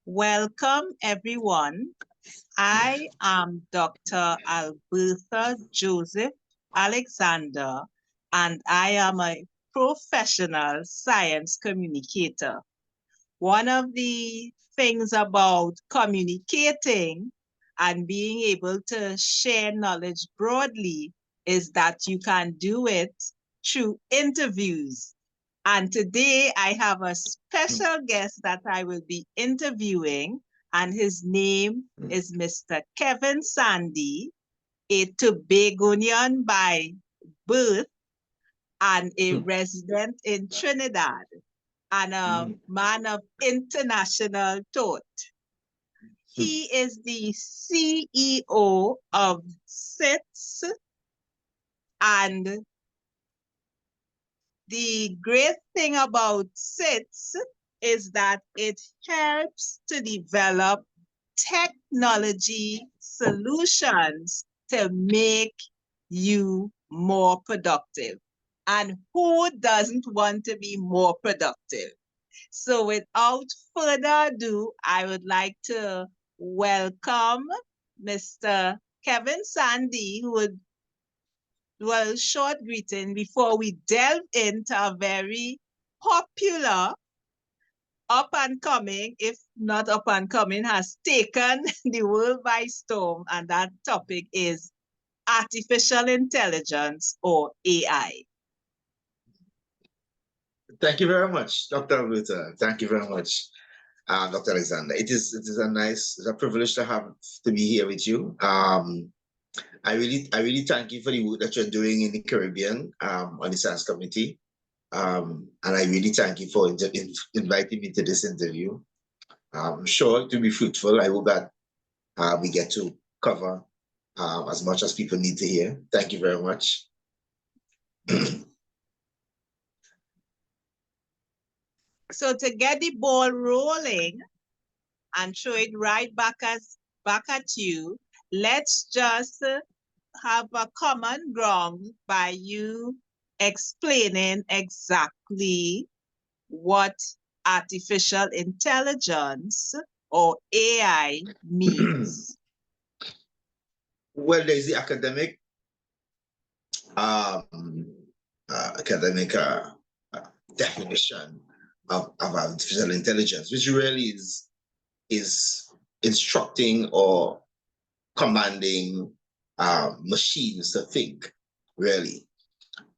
Welcome, everyone. I am Dr. Albertha Joseph Alexander, and I am a professional science communicator. One of the things about communicating and being able to share knowledge broadly is that you can do it through interviews. And today I have a special guest that I will be interviewing, and his name is Mr. Kevin Sandy, a Tobagonian by birth and a resident in Trinidad, and a man of international thought. He is the CEO of SITS, and the great thing about SITS is that it helps to develop technology solutions to make you more productive. And who doesn't want to be more productive? So without further ado, I would like to welcome Mr. Kevin Sandy, who would do a short greeting before we delve into a very popular up and coming, if not up and coming, has taken the world by storm, and that topic is artificial intelligence or AI. Thank you very much, Dr. Luther. Thank you very much, Dr. Alexander. It is a privilege to be here with you. I really thank you for the work that you're doing in the Caribbean on the Science Committee. And I really thank you for inviting me to this interview. I'm sure it will be fruitful. I hope that we get to cover as much as people need to hear. Thank you very much. So to get the ball rolling and throw it right back at you, let's just have a common ground by you explaining exactly what artificial intelligence or AI means. Well, there's the academic definition of artificial intelligence, which really is instructing or commanding machines to think, really.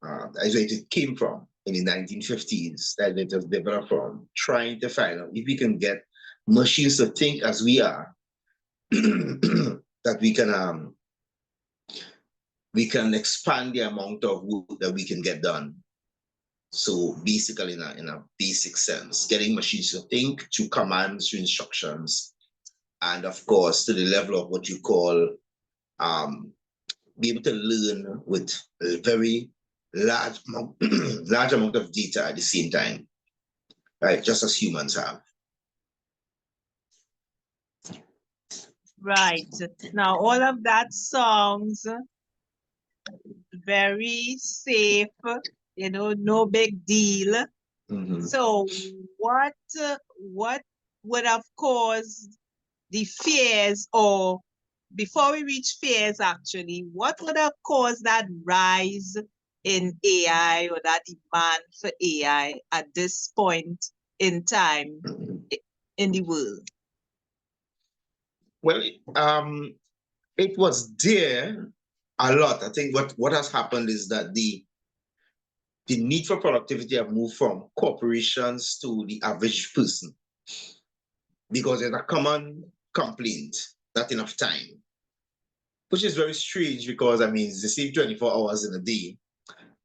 That's where it came from in the 1950s, that it was developed from trying to find out if we can get machines to think as we are, that we can expand the amount of work that we can get done. So basically, in a basic sense, getting machines to think through commands, through instructions, and of course, to the level of what you call be able to learn with a very large amount of data at the same time, right? Just as humans have. Right. Now, all of that sounds very safe, no big deal. So what would have caused the fears, or before we reach fears actually, what would have caused that rise in AI or that demand for AI at this point in time in the world? Well, it was there a lot. I think what has happened is that the need for productivity have moved from corporations to the average person, because there's a common complaint, not enough time, which is very strange, because I mean, it's the same 24 hours in a day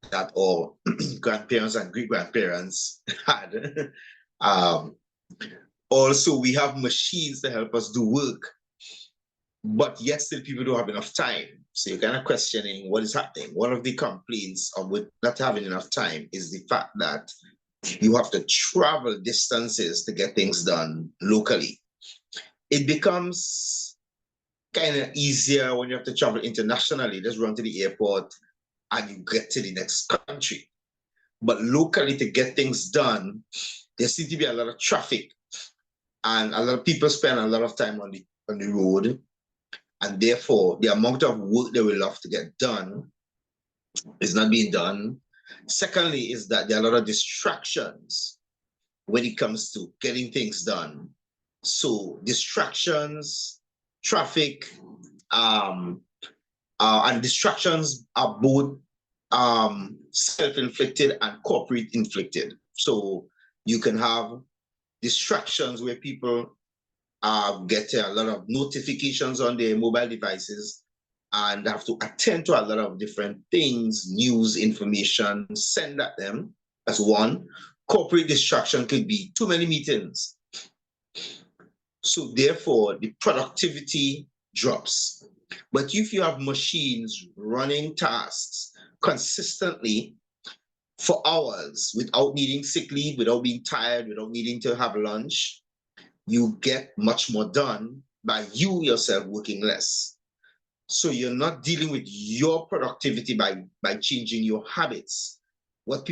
that all grandparents and great-grandparents had. Also, we have machines to help us do work, but yet still people don't have enough time. So you're kind of questioning what is happening. One of the complaints of with not having enough time is the fact that you have to travel distances to get things done locally. It becomes kind of easier when you have to travel internationally. Just run to the airport and you get to the next country. But locally, to get things done, there seems to be a lot of traffic. and a lot of people spend a lot of time on the road, and therefore the amount of work they will love to get done is not being done. Secondly, is that there are a lot of distractions when it comes to getting things done. So distractions, traffic, and distractions are both self-inflicted and corporate inflicted. So you can have distractions where people get a lot of notifications on their mobile devices and have to attend to a lot of different things, news, information, send at them. That's one. Corporate distraction could be too many meetings. So therefore, the productivity drops. But if you have machines running tasks consistently for hours without needing sick leave, without being tired, without needing to have lunch, you get much more done by you yourself working less. So you're not dealing with your productivity by changing your habits. What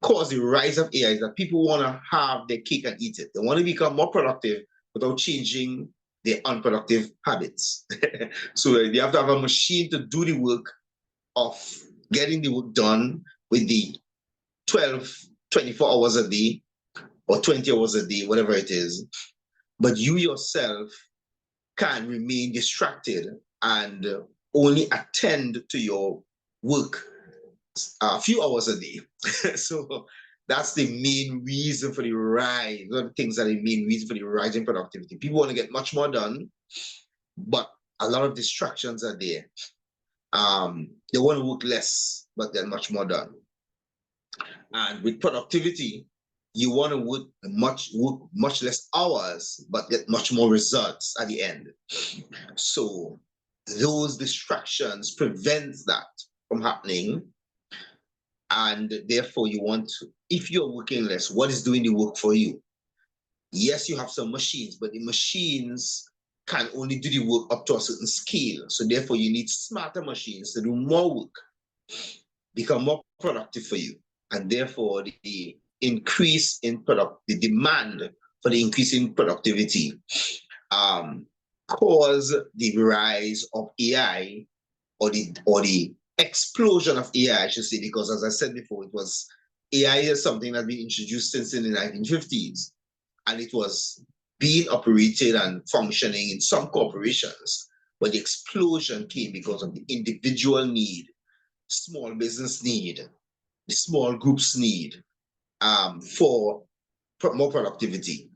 caused the rise of AI is that people want to have their cake and eat it. They want to become more productive without changing their unproductive habits. So you have to have a machine to do the work of getting the work done with the 12, 24 hours a day or 20 hours a day, whatever it is. But you yourself can remain distracted and only attend to your work a few hours a day. So that's the main reason for the rise. One of the things that are the main reason for the rise in productivity. People want to get much more done, but a lot of distractions are there. They want to work less, but they're much more done. And with productivity, you want to work much less hours, but get much more results at the end. So those distractions prevents that from happening. And therefore you want to, if you're working less, what is doing the work for you? Yes, you have some machines, but the machines can only do the work up to a certain scale. So therefore you need smarter machines to do more work, become more productive for you. And therefore the increase in the demand for the increase in productivity cause the rise of AI or the explosion of AI, I should say, because as I said before, AI is something that's been introduced since in the 1950s, and it was being operated and functioning in some corporations, but the explosion came because of the individual need, small business need, the small groups need for more productivity.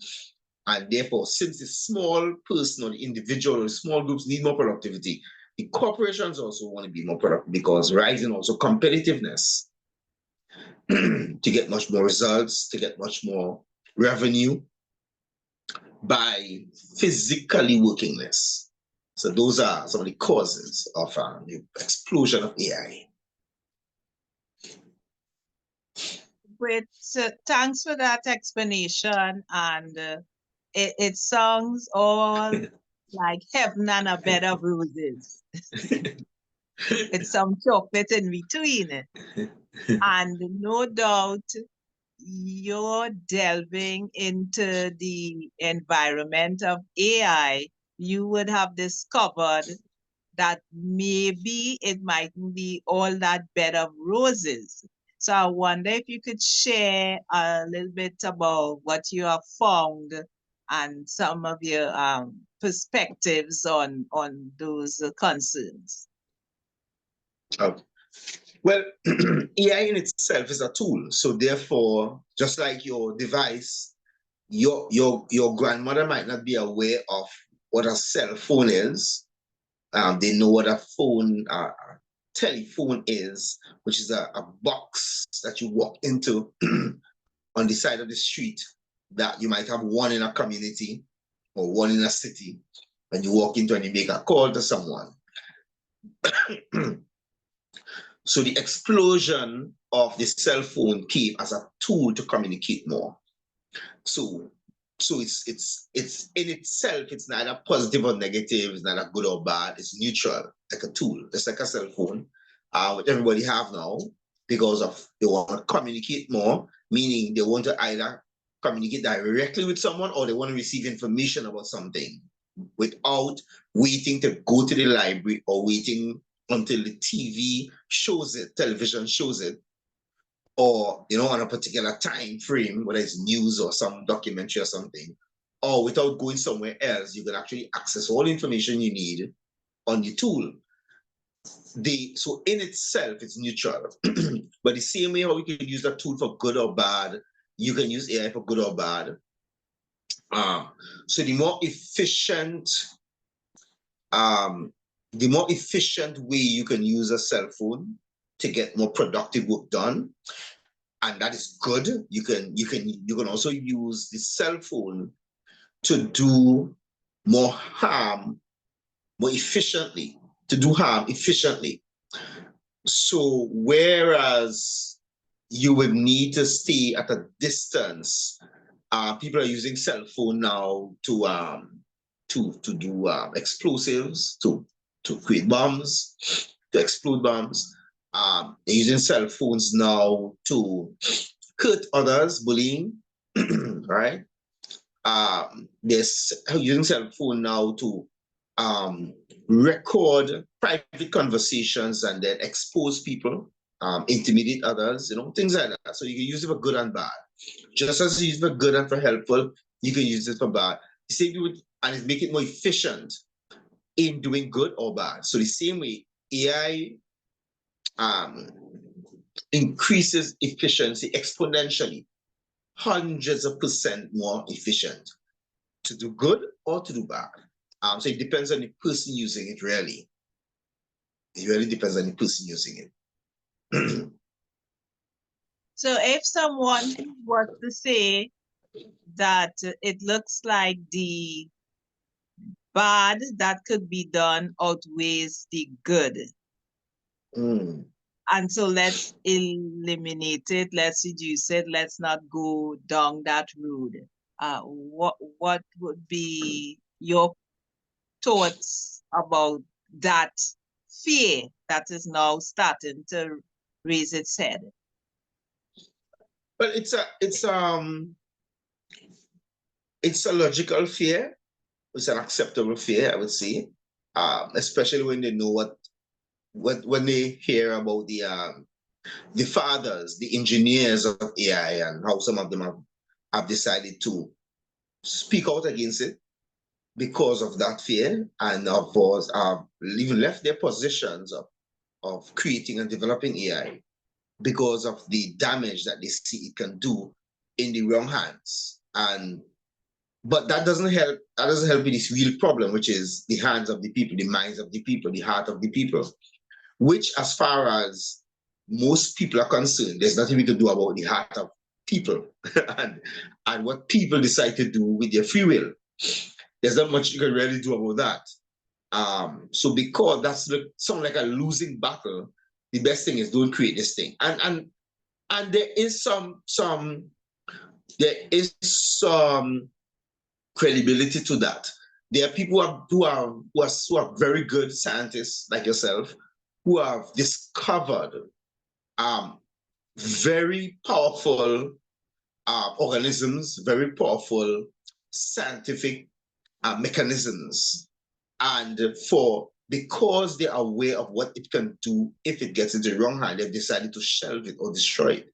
And therefore, since the small person or the individual or the small groups need more productivity, the corporations also want to be more productive because rising also competitiveness to get much more results, to get much more revenue by physically working less. So those are some of the causes of the explosion of AI. Great. So thanks for that explanation. And it sounds all like heaven and a bed of roses with some chocolate in between. And no doubt you're delving into the environment of AI, you would have discovered that maybe it mightn't be all that bed of roses. So I wonder if you could share a little bit about what you have found and some of your perspectives on those concerns. Okay. Well, AI in itself is a tool. So therefore, just like your device, your grandmother might not be aware of what a cell phone is. They know what a telephone is, which is a box that you walk into on the side of the street, that you might have one in a community or one in a city, and you walk into and you make a call to someone. So the explosion of the cell phone came as a tool to communicate more. So it's in itself, it's neither positive or negative, it's neither good or bad, it's neutral, like a tool, just like a cell phone, which everybody have now, because of they want to communicate more, meaning they want to either communicate directly with someone, or they want to receive information about something without waiting to go to the library or waiting until the television shows it, or on a particular time frame, whether it's news or some documentary or something, or without going somewhere else, you can actually access all the information you need on the tool. So in itself, it's neutral. But the same way how you can use that tool for good or bad, you can use AI for good or bad. So the more efficient way you can use a cell phone to get more productive work done, and that is good. You can also use the cell phone to do more harm more efficiently, to do harm efficiently. So whereas you would need to stay at a distance, people are using cell phone now to do explosives, to create bombs, to explode bombs. They're using cell phones now to hurt others, bullying, right? They're using cell phone now to record private conversations and then expose people, intimidate others, things like that. So you can use it for good and bad. Just as you use it for good and for helpful, you can use it for bad. The same way, and it make it more efficient in doing good or bad. So the same way, AI increases efficiency exponentially, hundreds of percent more efficient to do good or to do bad. So it depends on the person using it, really. It really depends on the person using it. So if someone was to say that it looks like the bad that could be done outweighs the good. And so let's eliminate it, let's reduce it, let's not go down that road. What would be your thoughts about that fear that is now starting to raise its head? But it's a logical fear. It's an acceptable fear, I would say, especially when they know when they hear about the fathers, the engineers of AI, and how some of them have decided to speak out against it because of that fear, and of course even left their positions of creating and developing AI because of the damage that they see it can do in the wrong hands. But that doesn't help. That doesn't help with this real problem, which is the hands of the people, the minds of the people, the heart of the people. Which, as far as most people are concerned, there's nothing we can do about the heart of people and what people decide to do with their free will. There's not much you can really do about that. So because that's sounds like a losing battle, the best thing is don't create this thing. And there is some credibility to that. There are people who are very good scientists like yourself who have discovered very powerful organisms, very powerful scientific mechanisms, and because they are aware of what it can do if it gets into the wrong hand, they've decided to shelve it or destroy it.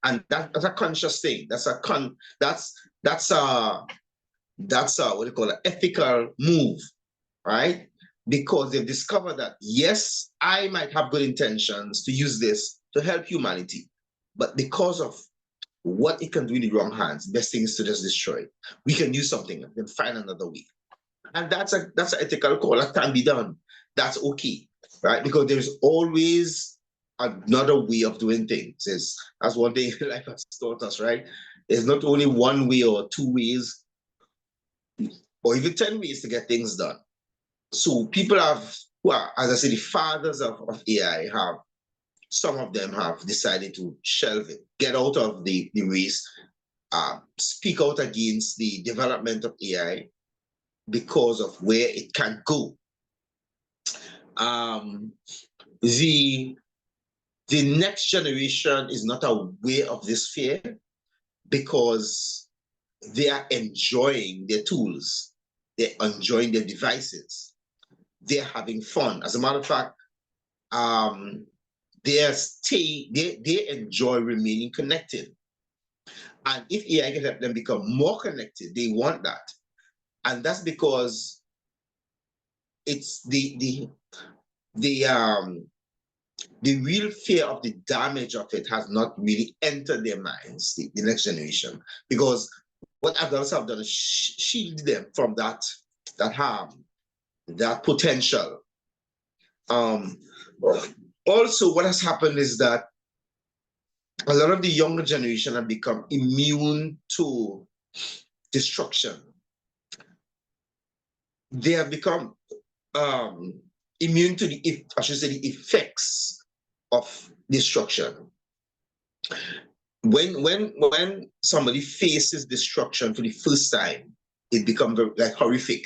And that's a conscious thing. That's a what you call an ethical move, right? Because they've discovered that, yes, I might have good intentions to use this to help humanity, but because of what it can do in the wrong hands, best thing is to just destroy it. We can use something and then find another way. And that's an ethical call that can be done. That's okay, right? Because there's always another way of doing things. That's one thing life has taught us, right? There's not only one way or two ways or even 10 ways to get things done. So people who are, as I said, the fathers of AI some of them have decided to shelve it, get out of the race, speak out against the development of AI because of where it can go. The next generation is not aware of this fear. because they are enjoying their tools, they're enjoying their devices, they're having fun. As a matter of fact, they enjoy remaining connected. And if AI can help them become more connected, they want that. And that's because it's the real fear of the damage of it has not really entered their minds, the next generation, because what adults have done is shield them from that harm, that potential. Also, what has happened is that a lot of the younger generation have become immune to destruction. They have become immune to the, I should say, the effects of destruction. When somebody faces destruction for the first time, it becomes like horrific.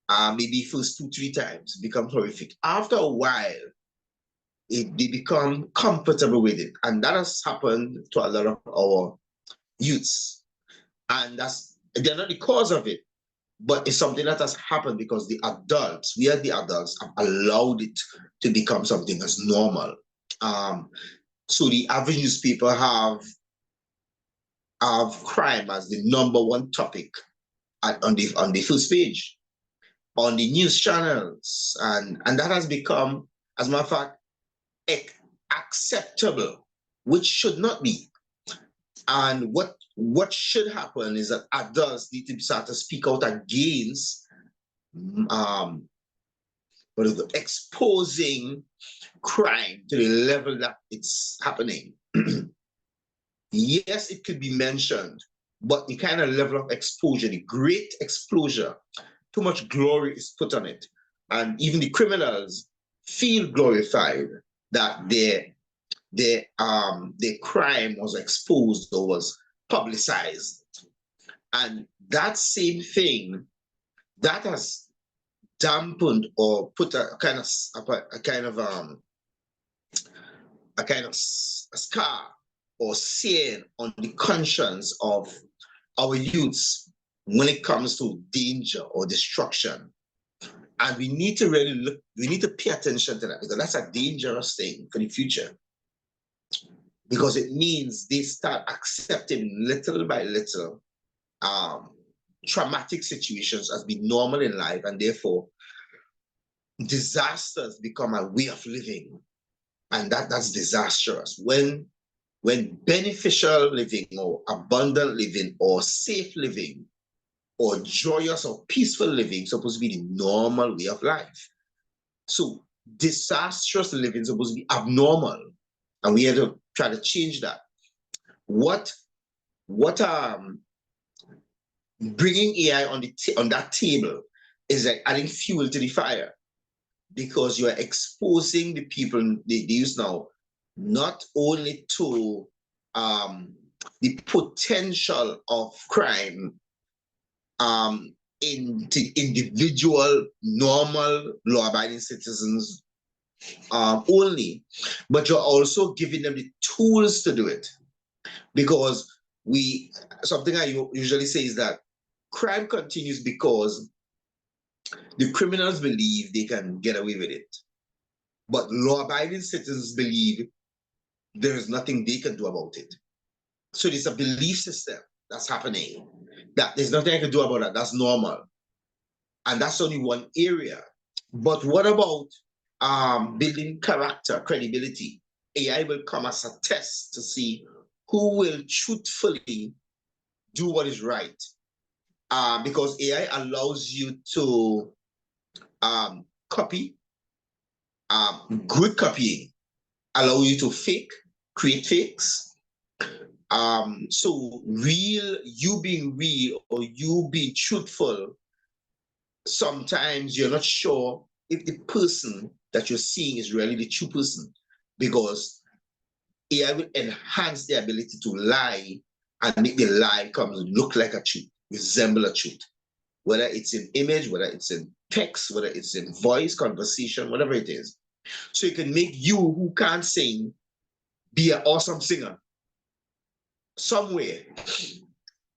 Maybe first 2-3 times, it becomes horrific. After a while, they become comfortable with it, and that has happened to a lot of our youths. And they're not the cause of it, but it's something that has happened because we as the adults, have allowed it to become something as normal. So the average newspaper have crime as the #1 topic on the first page, on the news channels, and that has become, as a matter of fact, acceptable, which should not be. And what should happen is that adults need to start to speak out against exposing crime to the level that it's happening. Yes, it could be mentioned, but the kind of level of exposure, the great exposure, too much glory is put on it. And even the criminals feel glorified that their crime was exposed or was publicized. And that same thing, that has dampened or put a kind of scar or sear on the conscience of our youths when it comes to danger or destruction. And we need to really we need to pay attention to that, because that's a dangerous thing for the future. Because it means they start accepting little by little traumatic situations as being normal in life, and therefore disasters become a way of living. And that's disastrous. When beneficial living or abundant living or safe living or joyous or peaceful living supposed to be the normal way of life. So disastrous living is supposed to be abnormal, and we have to try to change that. What bringing AI on that table is like adding fuel to the fire, because you are exposing the people they use now not only to the potential of crime into individual normal law-abiding citizens only, but you're also giving them the tools to do it. Because something I usually say is that crime continues because the criminals believe they can get away with it, but law-abiding citizens believe there is nothing they can do about it. So there's a belief system that's happening that there's nothing I can do about that. That's normal. And that's only one area. But what about building character, credibility? AI will come as a test to see who will truthfully do what is right. Because AI allows you to copy, good copying, allow you to create fakes. So you being real or you being truthful, sometimes you're not sure if the person that you're seeing is really the true person, because AI will enhance the ability to lie and make the lie look like a truth, resemble a truth, whether it's in image, whether it's in text, whether it's in voice, conversation, whatever it is. So it can make you who can't sing be an awesome singer. somewhere,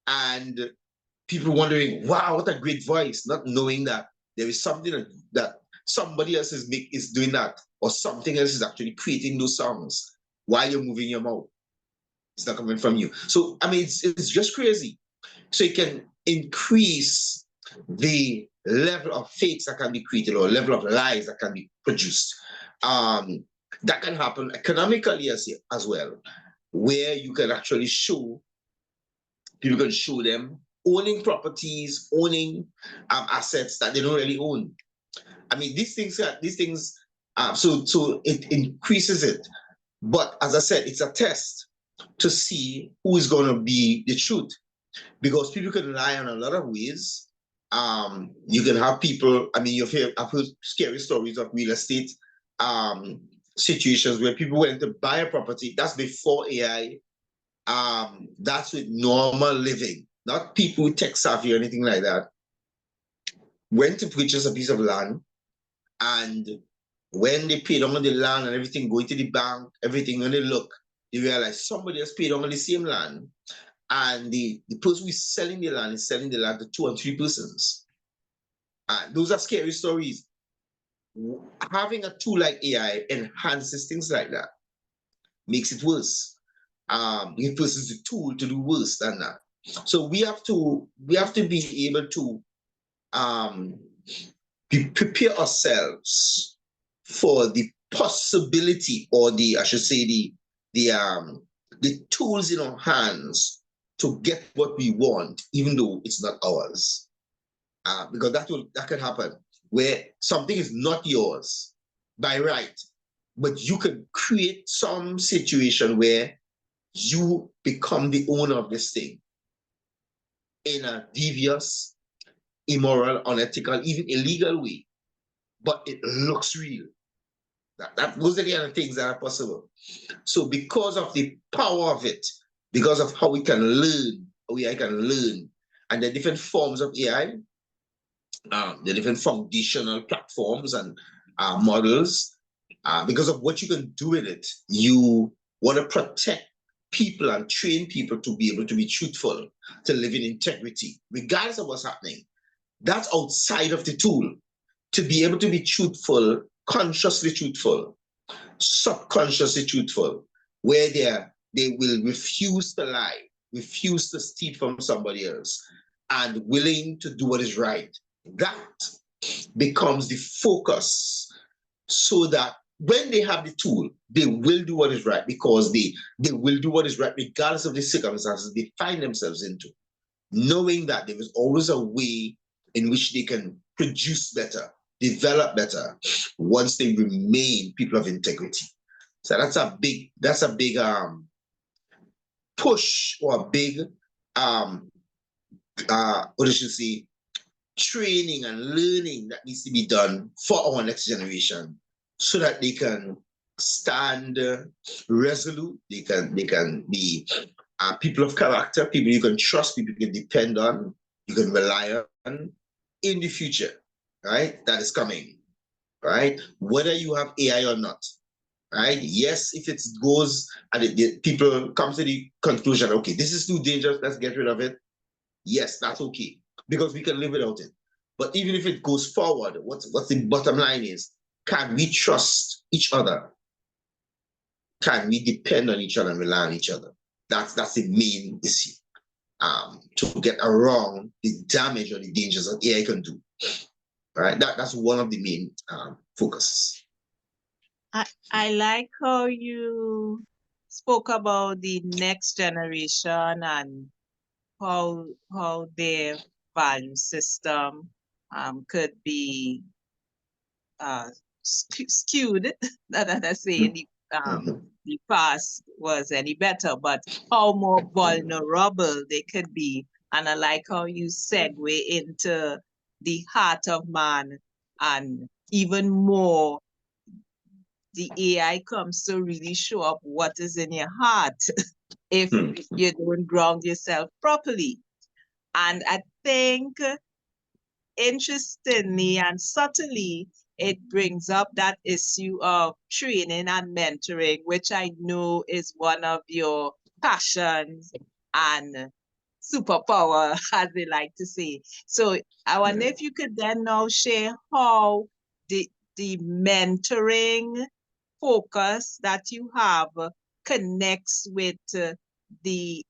and people wondering, wow, what a great voice, not knowing that there is something that somebody else is doing that, or something else is actually creating those songs while you're moving your mouth. It's not coming from you. So I mean, it's just crazy. So it can increase the level of fakes that can be created or level of lies that can be produced. Um, that can happen economically as well, where you can actually show people can show them owning properties, owning assets that they don't really own. I mean, so it increases it. But as I said, it's a test to see who is going to be the truth, because people can lie in a lot of ways. You can have people. I mean, I've heard scary stories of real estate um, situations where people went to buy a property. That's before AI. That's with normal living, not people with tech savvy or anything like that. Went to purchase a piece of land, and when they paid on the land and everything, going to the bank, everything, when they look, they realize somebody else paid on the same land, and the person who is selling the land is selling the land to 2 and 3 persons. Those are scary stories. Having a tool like AI enhances things like that, makes it worse. It uses the tool to do worse than that. So we have to be able to um, prepare ourselves for the possibility, or I should say the tools in our hands to get what we want, even though it's not ours. Because that can happen where something is not yours by right, but you can create some situation where you become the owner of this thing in a devious, immoral, unethical, even illegal way, but it looks real. Those are the other things that are possible. So because of the power of it, because of how we can learn, and the different forms of AI, the different foundational platforms and models, because of what you can do with it, you want to protect people and train people to be able to be truthful, to live in integrity, regardless of what's happening. That's outside of the tool. To be able to be truthful, consciously truthful, subconsciously truthful, where they will refuse to lie, refuse to steal from somebody else, and willing to do what is right. That becomes the focus, so that when they have the tool, they will do what is right, because they will do what is right regardless of the circumstances they find themselves into, knowing that there is always a way in which they can produce better, develop better, once they remain people of integrity. So that's a big push, or a big what should say, training and learning that needs to be done for our next generation, so that they can stand resolute. They can be people of character, people you can trust, people you can depend on, you can rely on in the future, right? That is coming, right? Whether you have AI or not, right? Yes, if it goes and people come to the conclusion, okay, this is too dangerous, let's get rid of it. Yes, that's okay, because we can live without it. But even if it goes forward, what's the bottom line is, can we trust each other? Can we depend on each other and rely on each other? That's the main issue. To get around the damage or the dangers that AI can do. Right? That's one of the main focuses. I like how you spoke about the next generation and how their value system could be skewed. Not that I say the past was any better, but how more vulnerable they could be. And I like how you segue into the heart of man, and even more, the AI comes to really show up what is in your heart if you don't ground yourself properly. And I think, interestingly and subtly, it brings up that issue of training and mentoring, which I know is one of your passions. and superpower, as they like to say. So I wonder Yeah. if you could then now share how the mentoring focus that you have connects with the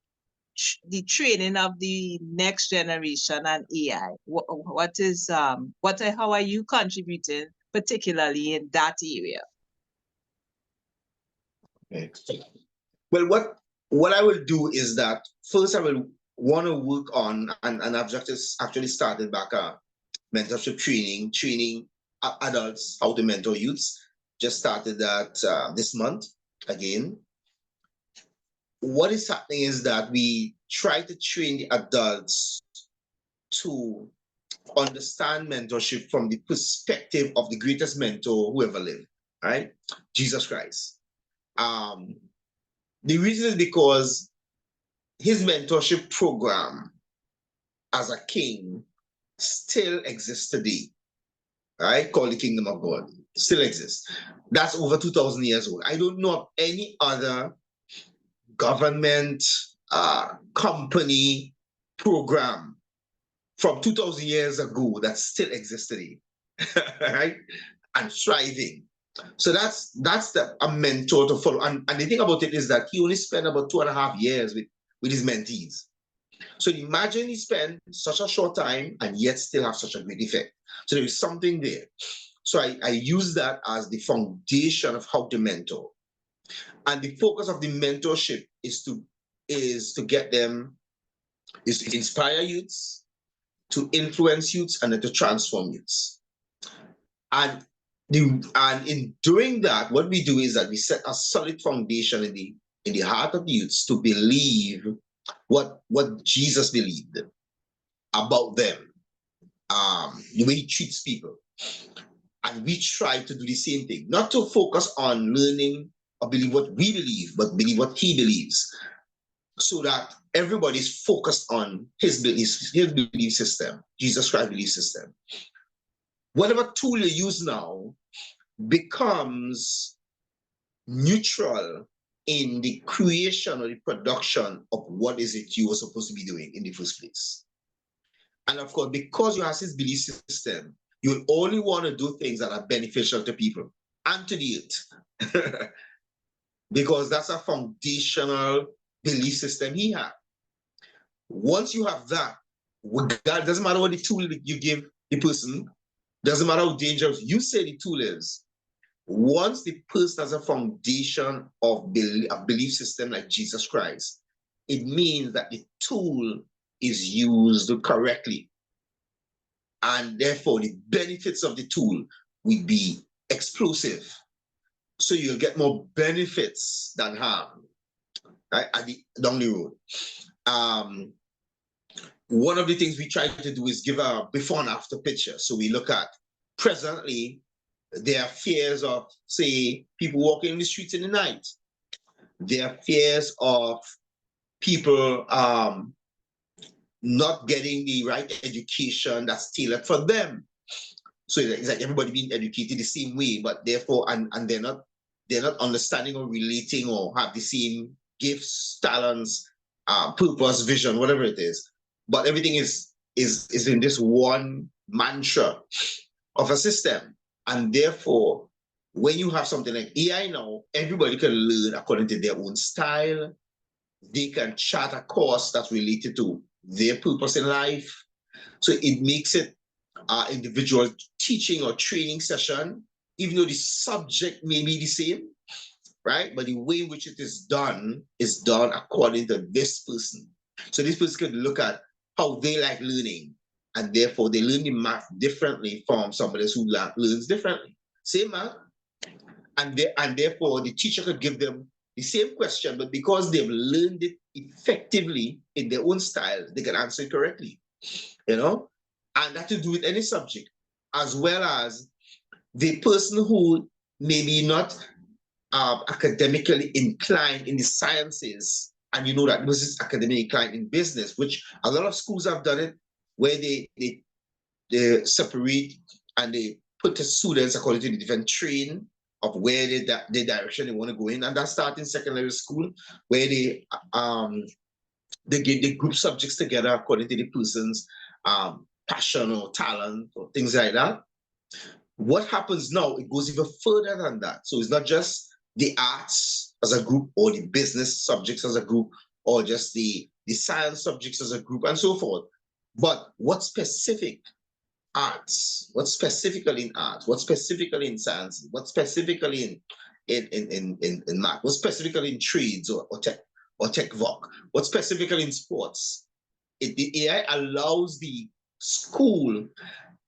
the training of the next generation and AI. How are you contributing, particularly in that area? Okay. Well, what I will do is that first I will want to work on, and I've just actually started back mentorship training adults how to mentor youths. Just started that this month again. What is happening is that we try to train the adults to understand mentorship from the perspective of the greatest mentor who ever lived, right? Jesus Christ. Um, the reason is because his mentorship program as a king still exists today, right? Called the Kingdom of God. Still exists. That's over 2,000 years old. I don't know of any other government, company, program from 2,000 years ago that still exists today, right? And thriving. So that's a mentor to follow. And the thing about it is that he only spent about 2.5 years with his mentees. So imagine he spent such a short time and yet still have such a great effect. So there is something there. So I use that as the foundation of how to mentor. And the focus of the mentorship is to get them, is to inspire youths, to influence youths, and then to transform youths. And and in doing that, what we do is that we set a solid foundation in the heart of the youths to believe what Jesus believed about them, the way he treats people. And we try to do the same thing, not to focus on learning or believe what we believe, but believe what he believes, so that everybody's focused on his belief system, Jesus Christ's belief system. Whatever tool you use now becomes neutral in the creation or the production of what is it you were supposed to be doing in the first place. And of course, because you have this belief system, you will only want to do things that are beneficial to people and to the earth. Because that's a foundational belief system he had. Once you have that, God, doesn't matter what the tool you give the person, doesn't matter how dangerous you say the tool is. Once the person has a foundation of a belief system like Jesus Christ, it means that the tool is used correctly. And therefore, the benefits of the tool will be explosive. So you'll get more benefits than harm, right, down the road. One of the things we try to do is give a before and after picture. So we look at presently, there are fears of, say, people walking in the streets in the night. There are fears of people not getting the right education that's tailored for them. So it's like everybody being educated the same way, but therefore, and they're not understanding or relating or have the same gifts, talents, purpose, vision, whatever it is. But everything is in this one mantra of a system. And therefore, when you have something like AI now, everybody can learn according to their own style. They can chart a course that's related to their purpose in life. So it makes it individual teaching or training session, even though the subject may be the same, right? But the way in which it is done according to this person. So this person can look at how they like learning, and therefore they learn the math differently from somebody who learns differently. Same math, and therefore the teacher could give them the same question, but because they've learned it effectively in their own style, they can answer it correctly, you know? And that to do with any subject, as well as the person who maybe not academically inclined in the sciences, and you know that this is academically inclined in business, which a lot of schools have done it, where they separate and they put the students according to the different train of where the direction they want to go in, and that starts in secondary school, where they they group subjects together according to the person's passion or talent or things like that. What happens now, it goes even further than that. So it's not just the arts as a group or the business subjects as a group or just the science subjects as a group and so forth. But what specific arts, what specifically in art, what specifically in science, what specifically in math, what specifically in trades or tech voc, what specifically in sports. The AI allows the school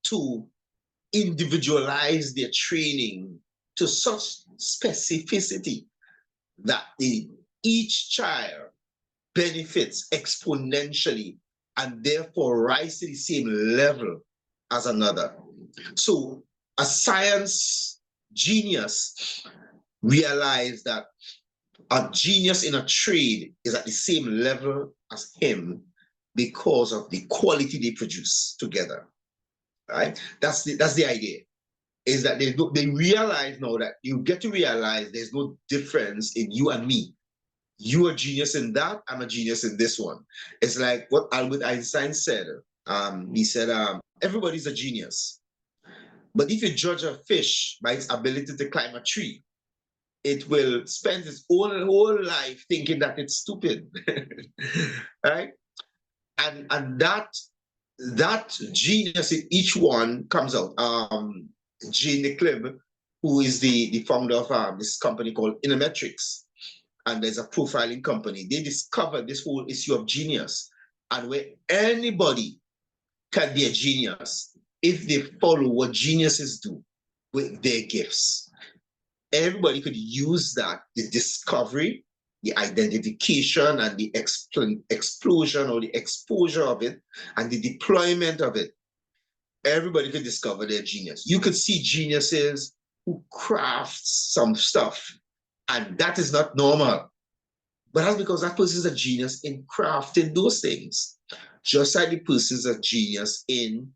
to individualize their training to such specificity that each child benefits exponentially and therefore rise to the same level as another. So a science genius realized that a genius in a trade is at the same level as him because of the quality they produce together. Right? That's the idea. Is that they realize now that you get to realize there's no difference in you and me. You are a genius in that, I'm a genius in this one. It's like what Albert Einstein said. He said, everybody's a genius. But if you judge a fish by its ability to climb a tree, it will spend its whole life thinking that it's stupid. Right? And that genius in each one comes out. Gene Niclib, who is the founder of this company called Innometrics, and there's a profiling company. They discovered this whole issue of genius, and where anybody can be a genius if they follow what geniuses do with their gifts. Everybody could use that, the discovery, the identification, and the explosion or the exposure of it, and the deployment of it. Everybody could discover their genius. You could see geniuses who craft some stuff, and that is not normal. But that's because that person is a genius in crafting those things. Just like the person is a genius in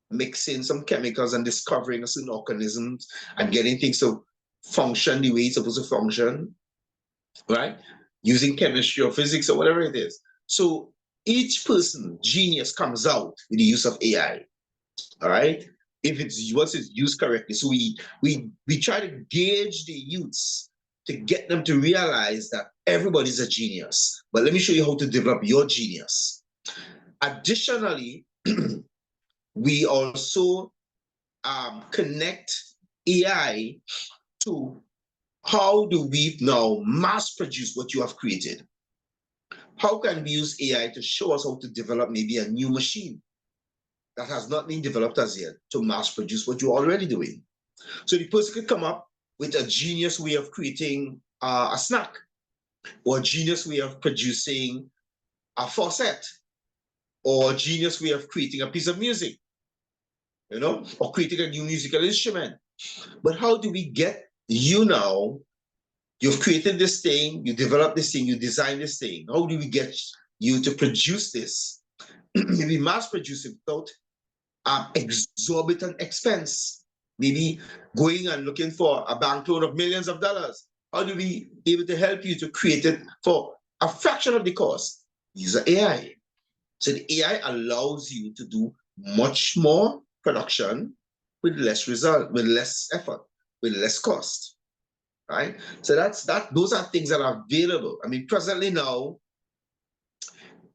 mixing some chemicals and discovering certain organisms and getting things to function the way it's supposed to function, right? Using chemistry or physics or whatever it is. So each person, genius, comes out with the use of AI. All right, if it's once it's used correctly. So we try to gauge the youths to get them to realize that everybody's a genius. But let me show you how to develop your genius. Additionally, we also connect AI to how do we now mass produce what you have created? How can we use AI to show us how to develop maybe a new machine that has not been developed as yet to mass produce what you're already doing? So the person could come up with a genius way of creating a snack, or a genius way of producing a faucet, or a genius way of creating a piece of music, or creating a new musical instrument. But how do we get you now? You've created this thing, you developed this thing, you designed this thing. How do we get you to produce this? Maybe mass produce it without exorbitant expense. Maybe going and looking for a bank loan of millions of dollars. How do we be able to help you to create it for a fraction of the cost? Use AI. So the AI allows you to do much more production with less result, with less effort, with less cost. Right? So those are things that are available. I mean, presently now,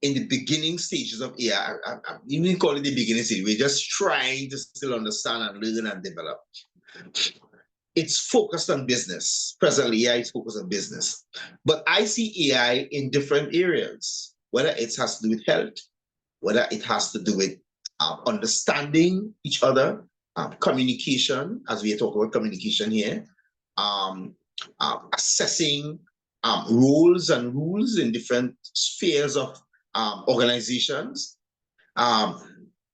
in the beginning stages of AI, I even call it the beginning stage. We're just trying to still understand and learn and develop. It's focused on business. Presently, AI is focused on business. But I see AI in different areas, whether it has to do with health, whether it has to do with understanding each other, communication, as we talk about communication here, assessing roles and rules in different spheres of organizations,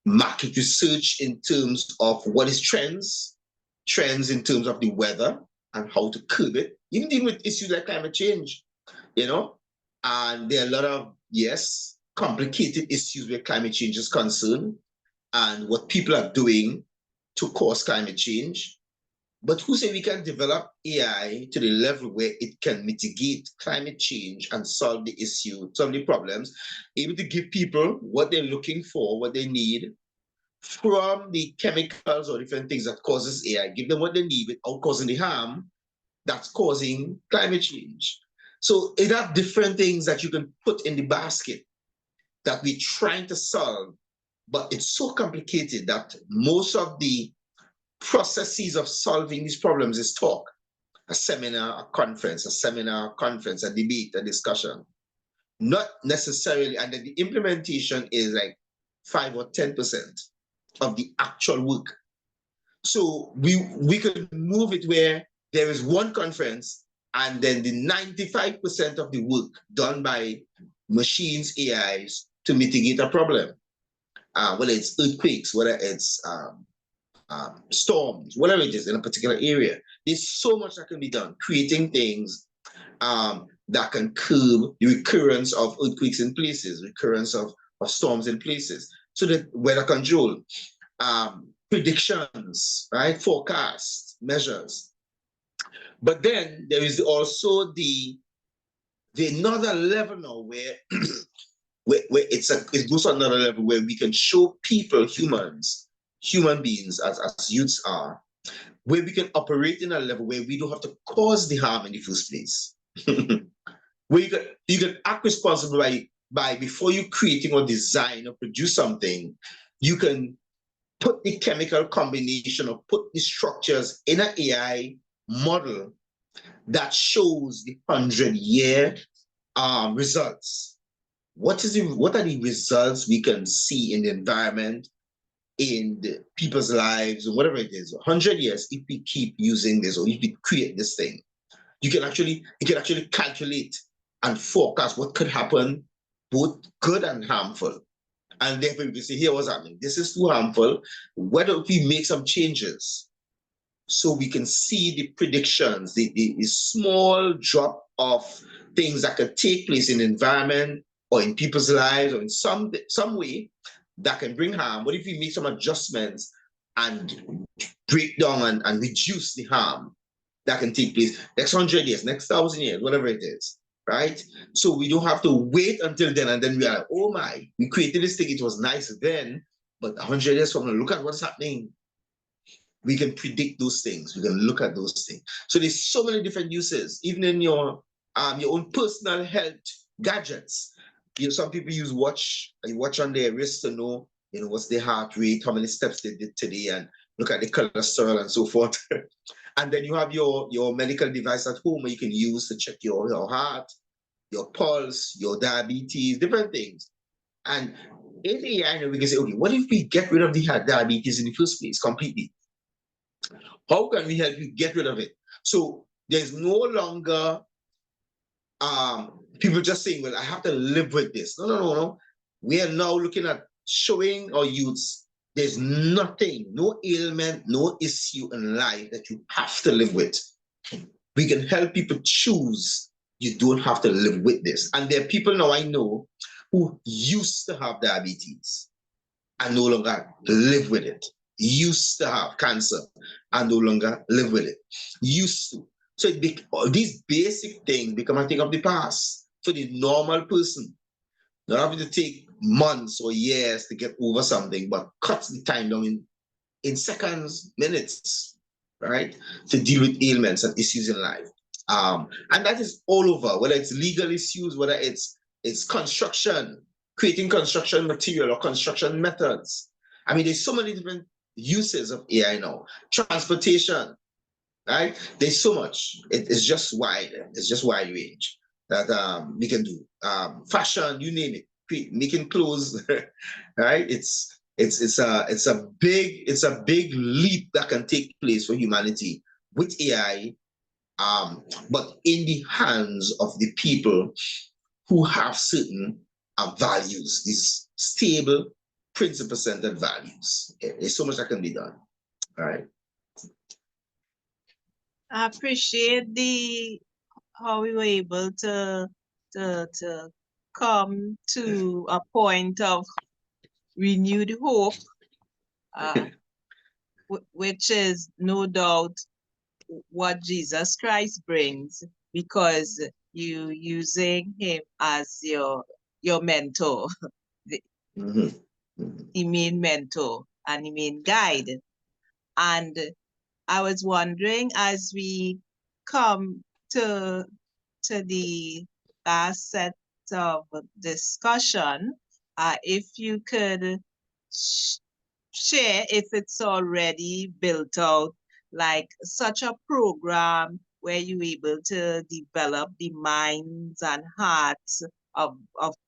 market research in terms of what is trends in terms of the weather and how to curb it, even dealing with issues like climate change, and there are a lot of, yes, complicated issues where climate change is concerned and what people are doing to cause climate change. But who say we can develop AI to the level where it can mitigate climate change and solve the issue, solve the problems, able to give people what they're looking for, what they need from the chemicals or different things that causes AI, give them what they need without causing the harm that's causing climate change. So it have different things that you can put in the basket that we're trying to solve, but it's so complicated that most of the processes of solving these problems is talk, a seminar, a conference, a seminar, a conference, a debate, a discussion. Not necessarily, and then the implementation is like 5 or 10% of the actual work. So we could move it where there is one conference and then the 95% of the work done by machines, AIs to mitigate a problem. Whether it's earthquakes, whether it's storms, whatever it is in a particular area. There's so much that can be done, creating things that can curb the recurrence of earthquakes in places, recurrence of storms in places. So that weather control, predictions, right? Forecasts, measures. But then there is also the another level now where where it goes to another level where we can show people, human beings as youths are, where we can operate in a level where we don't have to cause the harm in the first place. Where you can act responsible by before you creating or design or produce something, you can put the chemical combination or put the structures in an AI model that shows the 100-year results. What are the results we can see in the environment, in the people's lives, or whatever it is? 100 years, if we keep using this or if we create this thing, you can actually calculate and forecast what could happen, both good and harmful. And therefore you can say, here what's happening. This is too harmful. Why don't we make some changes? So we can see the predictions, the small drop of things that could take place in the environment or in people's lives or in some way that can bring harm. What if we make some adjustments and break down and reduce the harm that can take place next 100 years, next 1,000 years, whatever it is, right? So we don't have to wait until then and then we are like, oh my, we created this thing, it was nice then, but 100 years from now, look at what's happening. We can predict those things. We can look at those things. So there's so many different uses, even in your own personal health gadgets. You know, some people use watch. You watch on their wrist to know, what's their heart rate, how many steps they did today, and look at the cholesterol and so forth. And then you have your medical device at home where you can use to check your heart, your pulse, your diabetes, different things. And in AI, we can say, okay, what if we get rid of the diabetes in the first place completely? How can we help you get rid of it? So there's no longer people just saying, well, I have to live with this. No. We are now looking at showing our youths there's nothing, no ailment, no issue in life that you have to live with. We can help people choose. You don't have to live with this. And there are people now I know who used to have diabetes and no longer live with it. Used to have cancer and no longer live with it. Used to. So these basic things become a thing of the past for the normal person. Not having to take months or years to get over something, but cuts the time down in seconds, minutes, right? To deal with ailments and issues in life. And that is all over, whether it's legal issues, whether it's construction, creating construction material or construction methods. I mean, there's so many different uses of AI now. Transportation, right? There's so much. It's just wide. It's just wide range that we can do. Fashion, you name it. Making clothes, right? It's a big leap that can take place for humanity with AI, but in the hands of the people who have certain values, these stable, principle-centered values. There's so much that can be done. All right. I appreciate the how we were able to come to a point of renewed hope, which is no doubt what Jesus Christ brings, because you using him as your mentor, the main mentor and the main guide. And I was wondering, as we come to the last set of discussion, if you could share if it's already built out, like such a program where you're able to develop the minds and hearts of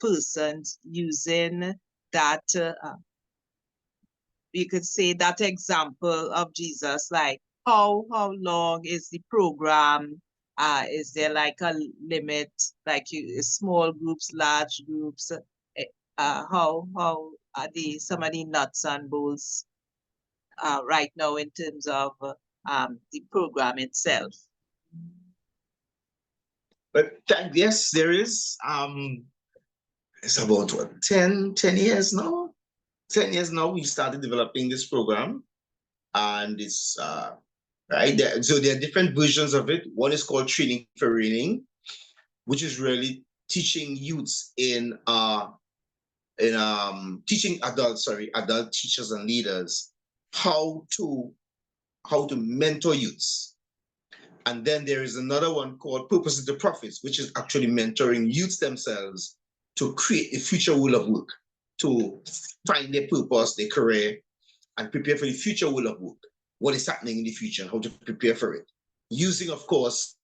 persons using that you could say that example of Jesus, like how long is the program? Is there like a limit, like you small groups, large groups? How are the some of the nuts and bolts right now in terms of the program itself? But yes, there is. It's about what, 10 years now? 10 years now, we started developing this program. And it's right there. So there are different versions of it. One is called Training for Reigning, which is really teaching youths in teaching adult teachers and leaders how to mentor youths. And then there is another one called Purpose to Profits, which is actually mentoring youths themselves to create a future will of work, to find their purpose, their career, and prepare for the future will of work. What is happening in the future and how to prepare for it. Using, of course,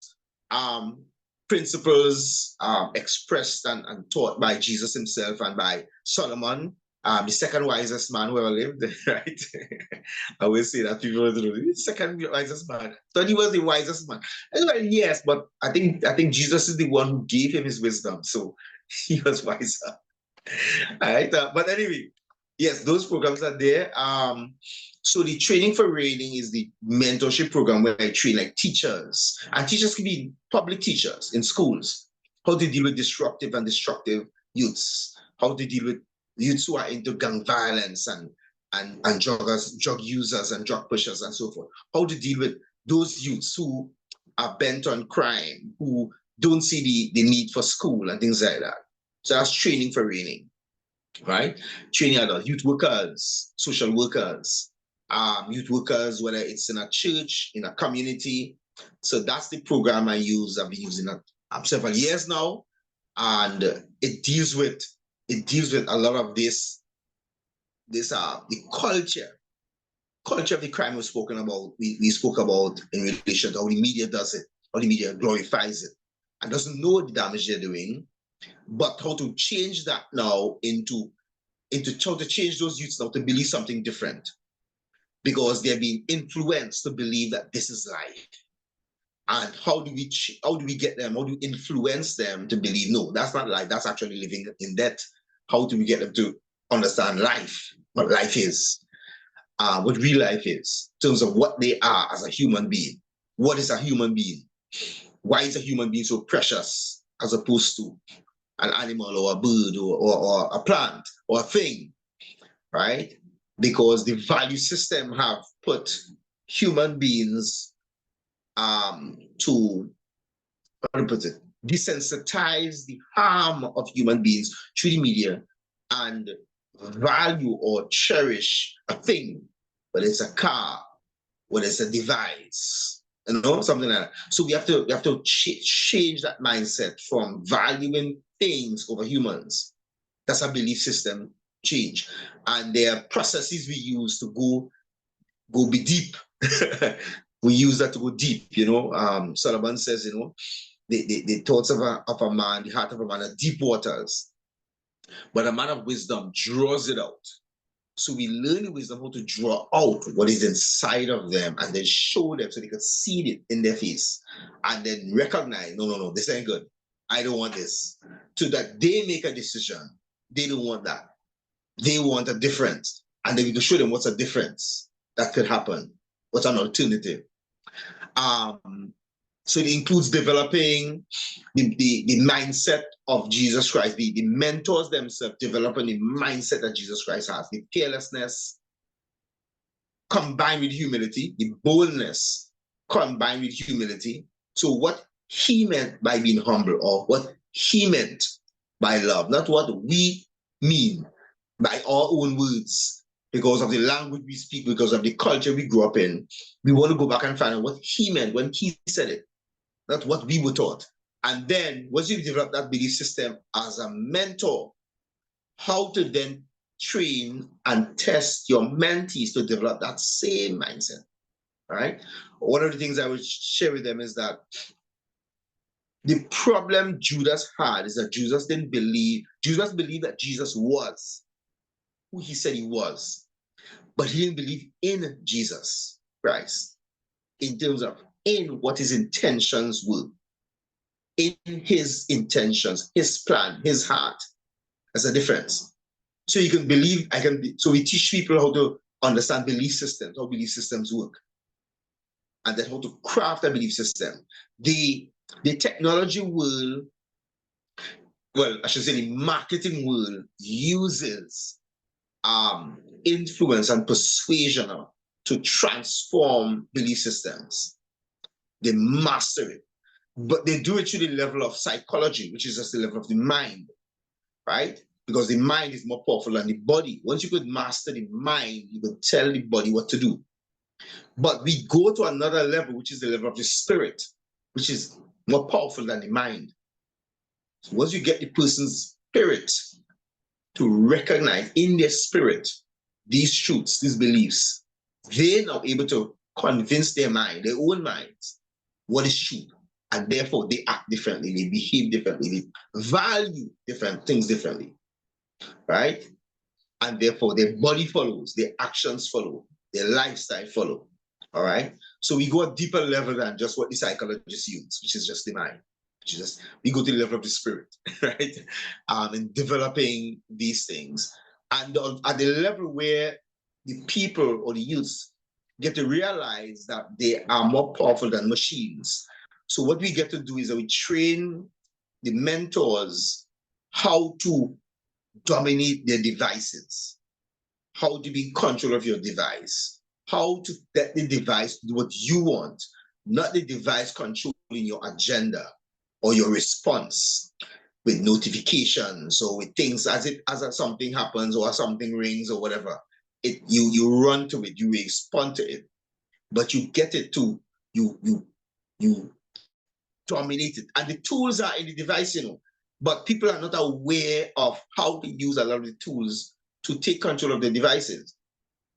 principles expressed and taught by Jesus himself and by Solomon, the second wisest man who ever lived, right? I always say that people do the second wisest man. Thought he was the wisest man. Like, yes, but I think Jesus is the one who gave him his wisdom, so he was wiser. All right, but anyway, yes, those programs are there. So the Training for Reigning is the mentorship program where I train like teachers, and teachers can be public teachers in schools, how to deal with disruptive and destructive youths, how to deal with youths who are into gang violence and druggers, drug users and drug pushers and so forth, how to deal with those youths who are bent on crime, who don't see the need for school and things like that. So that's Training for Reigning, right? Training adults, youth workers, social workers, youth workers, whether it's in a church, in a community. So that's the program I use. I've been using it several years now, and it deals with a lot of this the culture of the crime we've spoken about. We spoke about in relation to how the media does it, how the media glorifies it, and doesn't know the damage they're doing, but how to change that now into how to change those youths now to believe something different, because they're being influenced to believe that this is life. And how do we get them? How do we influence them to believe no, that's not life? That's actually living in debt. How do we get them to understand life? What life is, what real life is, in terms of what they are as a human being. What is a human being? Why is a human being so precious as opposed to an animal or a bird or a plant or a thing, right? Because the value system have put human beings to, how to put it, desensitize the harm of human beings through the media and value or cherish a thing, whether it's a car, whether it's a device, something like that. So we have to change that mindset from valuing things over humans. That's a belief system change. And there are processes we use to go be deep. We use that to go deep, Solomon says, the thoughts of a man, the heart of a man are deep waters, but a man of wisdom draws it out. So we learn the wisdom how to draw out what is inside of them and then show them so they could see it in their face and then recognize, no, this ain't good. I don't want this. So that they make a decision. They don't want that. They want a difference. And then we can show them what's a difference that could happen. What's an alternative? So it includes developing the mindset of Jesus Christ, the mentors themselves developing the mindset that Jesus Christ has, the fearlessness combined with humility, the boldness combined with humility. So what he meant by being humble, or what he meant by love, not what we mean by our own words, because of the language we speak, because of the culture we grew up in. We want to go back and find out what he meant when he said it, not what we were taught. And then once you develop that belief system as a mentor, how to then train and test your mentees to develop that same mindset, right? One of the things I would share with them is that the problem Judas had is that Judas believed that Jesus was who he said he was, but he didn't believe in Jesus Christ in terms of in what his intentions were, in his intentions, his plan, his heart. There's a difference. So you can believe, so we teach people how to understand belief systems, how belief systems work, and then how to craft a belief system. The technology world, well, I should say the marketing world uses influence and persuasion to transform belief systems. They master it, but they do it to the level of psychology, which is just the level of the mind, right? Because the mind is more powerful than the body. Once you could master the mind, you could tell the body what to do. But we go to another level, which is the level of the spirit, which is more powerful than the mind. So once you get the person's spirit to recognize in their spirit these truths, these beliefs, they're now able to convince their mind, their own minds, what is true. And therefore, they act differently, they behave differently, they value different things differently, right? And therefore, their body follows, their actions follow, their lifestyle follow, all right? So we go a deeper level than just what the psychologists use, which is just the mind. We go to the level of the spirit, right? In developing these things. And at the level where the people or the youths get to realize that they are more powerful than machines. So what we get to do is that we train the mentors how to dominate their devices, how to be in control of your device, how to let the device do what you want, not the device controlling your agenda or your response with notifications or with things as something happens or something rings or whatever. You run to it, you respond to it, but you get it to you dominate it. And the tools are in the device, but people are not aware of how to use a lot of the tools to take control of the devices.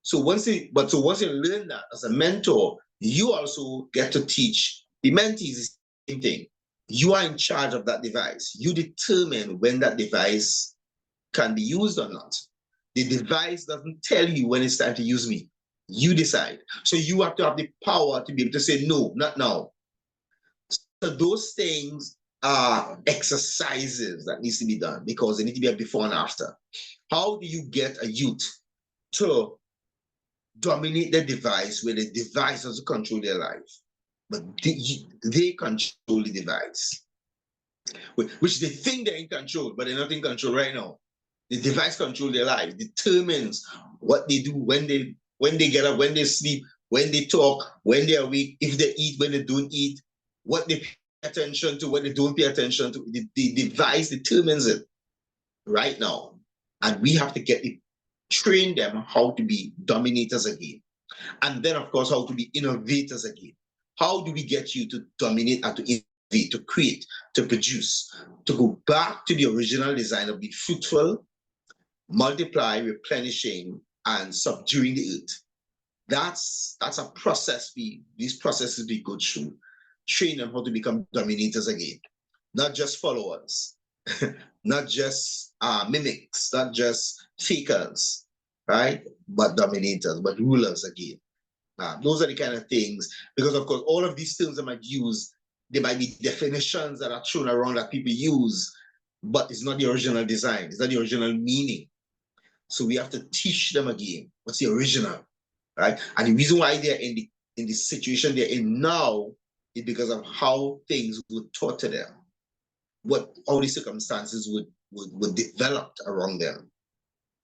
So once you learn that as a mentor, you also get to teach the mentees the same thing. You are in charge of that device. You determine when that device can be used or not. The device doesn't tell you when it's time to use me. You decide. So you have to have the power to be able to say, no, not now. So those things are exercises that needs to be done because they need to be a before and after. How do you get a youth to dominate the device where the device doesn't control their life, but they control the device, which they think they're in control, but they're not in control right now. The device control their life, determines what they do when they get up, when they sleep, when they talk, when they're awake, if they eat, when they don't eat, what they pay attention to, what they don't pay attention to. The device determines it right now. And we have to train them how to be dominators again. And then, of course, how to be innovators again. How do we get you to dominate and to innovate, to create, to produce, to go back to the original design of be fruitful, multiply, replenishing, and subduing the earth? That's a process these processes we go through. Train them how to become dominators again, not just followers, not just mimics, not just fakers, right? But dominators, but rulers again. Those are the kind of things, because of course, all of these terms I might use, there might be definitions that are thrown around that people use, but it's not the original design, it's not the original meaning. So we have to teach them again what's the original, right? And the reason why they're in the situation they're in now is because of how things were taught to them, how the circumstances would develop around them.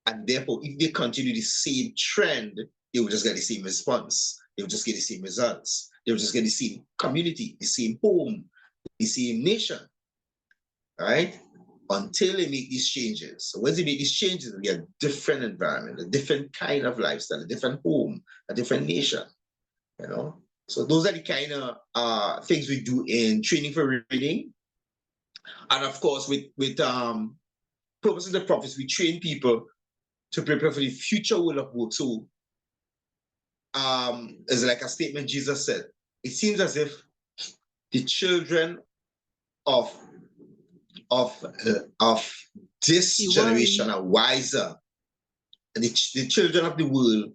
And therefore, if they continue the same trend, they will just get the same response. They will just get the same results. They will just get the same community, the same home, the same nation, right? Until they make these changes. So once they make these changes, we get a different environment, a different kind of lifestyle, a different home, a different nation, you know? So those are the kind of things we do in training for reading. And of course, with purposes of prophets, we train people to prepare for the future will of work. So it's like a statement Jesus said. It seems as if the children of of this generation are wiser, and the children of the world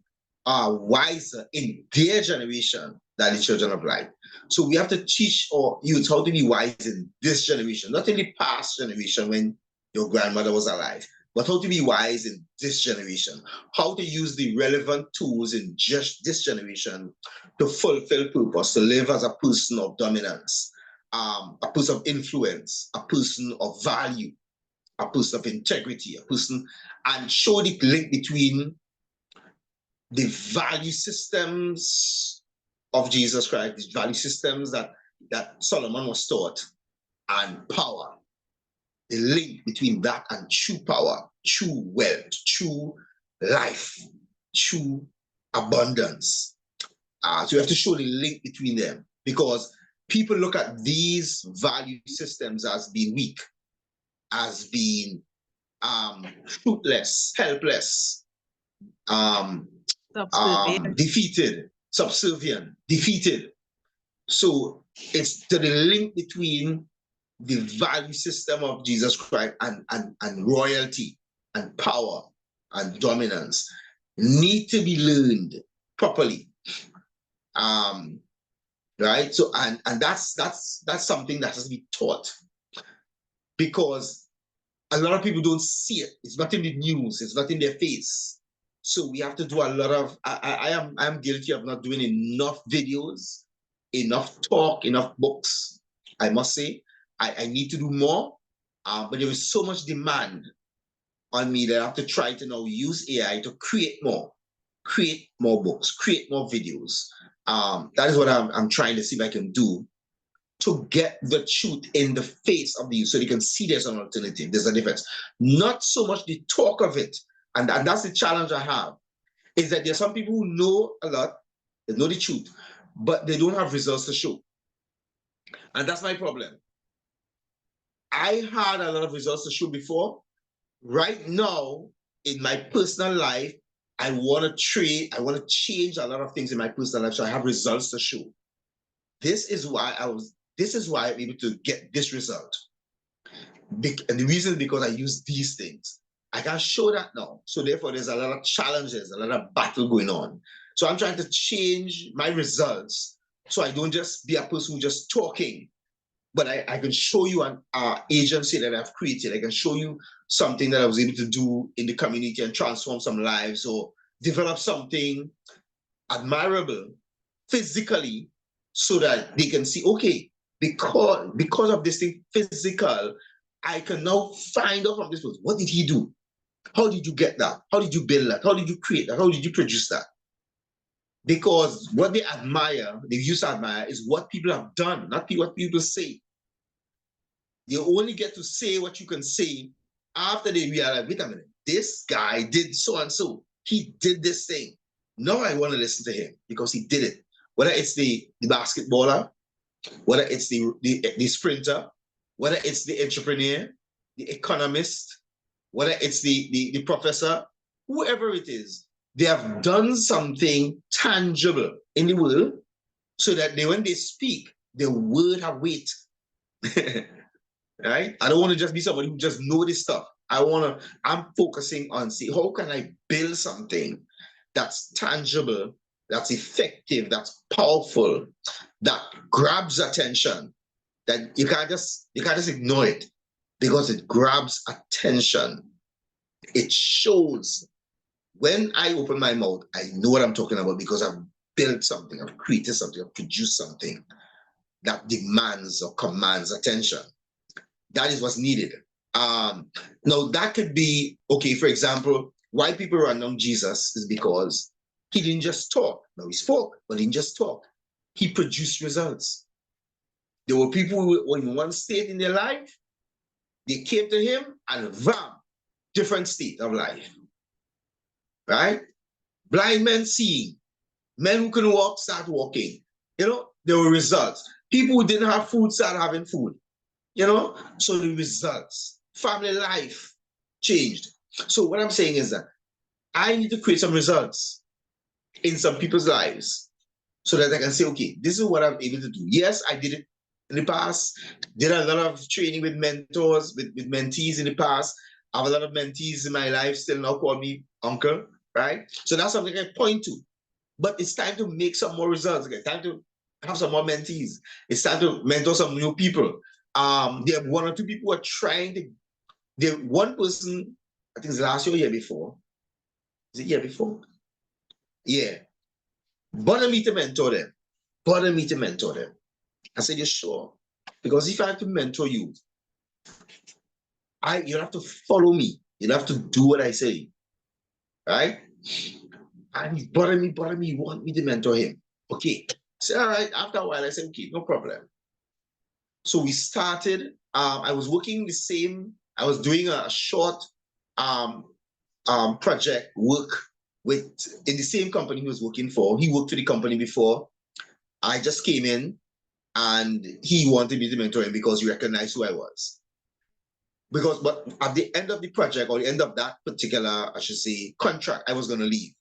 are wiser in their generation than the children of light. So we have to teach our youth how to be wise in this generation, not in the past generation when your grandmother was alive, but how to be wise in this generation, how to use the relevant tools in just this generation to fulfill purpose, to live as a person of dominance, a person of influence, a person of value, a person of integrity, a person, and show the link between the value systems of Jesus Christ, the value systems that Solomon was taught, and power. The link between that and true power, true wealth, true life, true abundance. So you have to show the link between them, because people look at these value systems as being weak, as being fruitless, helpless, defeated, subservient, defeated. So it's to the link between the value system of Jesus Christ and royalty and power and dominance need to be learned properly. Right? So and that's something that has to be taught, because a lot of people don't see it. It's not in the news, it's not in their face. So we have to do a lot of I am guilty of not doing enough videos, enough talk, enough books. I must say, I need to do more, but there is so much demand on me that I have to try to now use AI to create more books, create more videos. That is what I'm trying to see if I can do to get the truth in the face of the youth so they can see there's an alternative, there's a difference. Not so much the talk of it, and that's the challenge I have, is that there's some people who know a lot, they know the truth, but they don't have results to show. And that's my problem. I had a lot of results to show before. Right now, in my personal life, I want to change a lot of things in my personal life, so I have results to show. This is why I'm able to get this result. And the reason is because I use these things. I can show that now. So therefore, there's a lot of challenges, a lot of battle going on. So I'm trying to change my results so I don't just be a person who's just talking, but I can show you an agency that I've created. I can show you something that I was able to do in the community and transform some lives or develop something admirable physically, so that they can see, okay, because of this thing physical, I can now find out from this person, what did he do? How did you get that? How did you build that? How did you create that? How did you produce that? Because what they admire, they used to admire, is what people have done, not what people say. You only get to say what you can say after they realize, wait a minute, this guy did so and so. He did this thing. Now I want to listen to him because he did it. Whether it's the basketballer, whether it's the sprinter, whether it's the entrepreneur, the economist, whether it's the professor, whoever it is, they have done something tangible in the world so that when they speak, their word have weight. Right? I don't want to just be somebody who just know this stuff. I'm focusing on, see, how can I build something that's tangible, that's effective, that's powerful, that grabs attention, that you can't just ignore it, because it grabs attention. It shows. When I open my mouth, I know what I'm talking about, because I've built something, I've created something, I've produced something that demands or commands attention. That is what's needed. Now that could be, okay, for example, why people run on Jesus is because he didn't just talk. No, he spoke, but he didn't just talk. he produced results. There were people who were in one state in their life, they came to him and bam, different state of life, right? Blind men seeing, men who couldn't walk start walking. You know, there were results. People who didn't have food start having food. You know, so the results, family life changed. So what I'm saying is that I need to create some results in some people's lives so that I can say, okay, this is what I'm able to do. Yes, I did it in the past, did a lot of training with mentors, with mentees in the past. I have a lot of mentees in my life still now call me uncle, right? So that's something I point to. But it's time to make some more results. Okay, time to have some more mentees. It's time to mentor some new people. There are one or two people who are trying to. There one person, I think it's last year or year before. Is it year before? Yeah. Wanted me to mentor them. Wanted me to mentor them. I said, "You sure?" Because if I have to mentor you, you have to follow me. You have to do what I say, right? And he bothered me, want me to mentor him. Okay. So all right. After a while, I said, okay, no problem. So we started. I was working the same. I was doing a short um, project work with in the same company he was working for. He worked for the company before. I just came in, and he wanted me to mentor him because he recognized who I was. But at the end of the project or the end of that particular, I should say, contract, I was going to leave.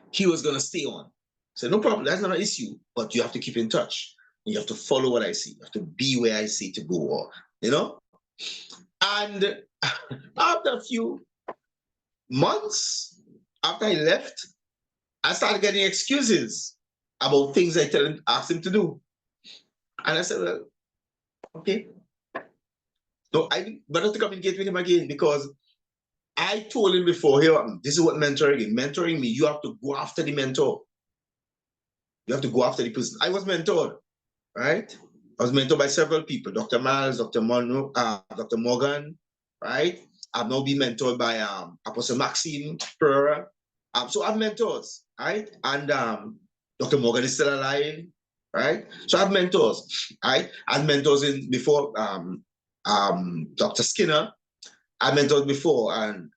He was going to stay on. So no problem, that's not an issue, but you have to keep in touch. You have to follow what I see. You have to be where I say to go, or, you know? And after a few months after I left, I started getting excuses about things asked him to do. And I said, well, okay. So I better to communicate with him again because I told him before, here, this is what mentoring is. Mentoring me, you have to go after the mentor. You have to go after the person. I was mentored, right? I was mentored by several people, Dr. Miles, Dr. Monroe, Dr. Morgan, right? I've now been mentored by Apostle Maxine Pereira. So I have mentors, right? And Dr. Morgan is still alive, right? So I have mentors, right? I had mentors in before Dr. Skinner. I mentored before, and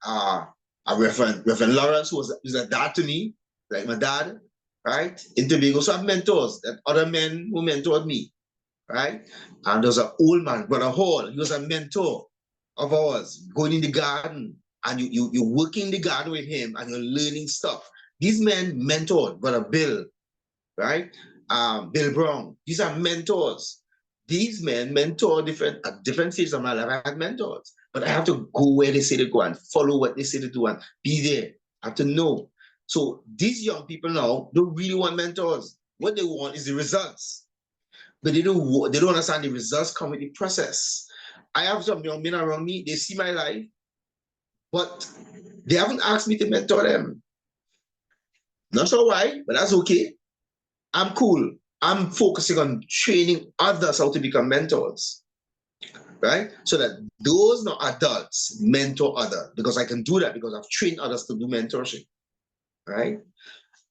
Reverend Lawrence, who was a dad to me, like my dad, right? In Tobago. So I have mentors, that other men who mentored me, right? And there's an old man, Brother Hall, he was a mentor of ours, going in the garden, and you're working in the garden with him, and you're learning stuff. These men mentored Brother Bill, right? Bill Brown. These are mentors. These men mentor at different stages of my life. I had mentors, but I have to go where they say to go and follow what they say to do and be there. I have to know. So these young people now don't really want mentors. What they want is the results, but they don't understand the results come with the process. I have some young men around me. They see my life, but they haven't asked me to mentor them. Not sure why, but that's okay. I'm cool. I'm focusing on training others how to become mentors, right? So that those not adults mentor others, because I can do that because I've trained others to do mentorship, right?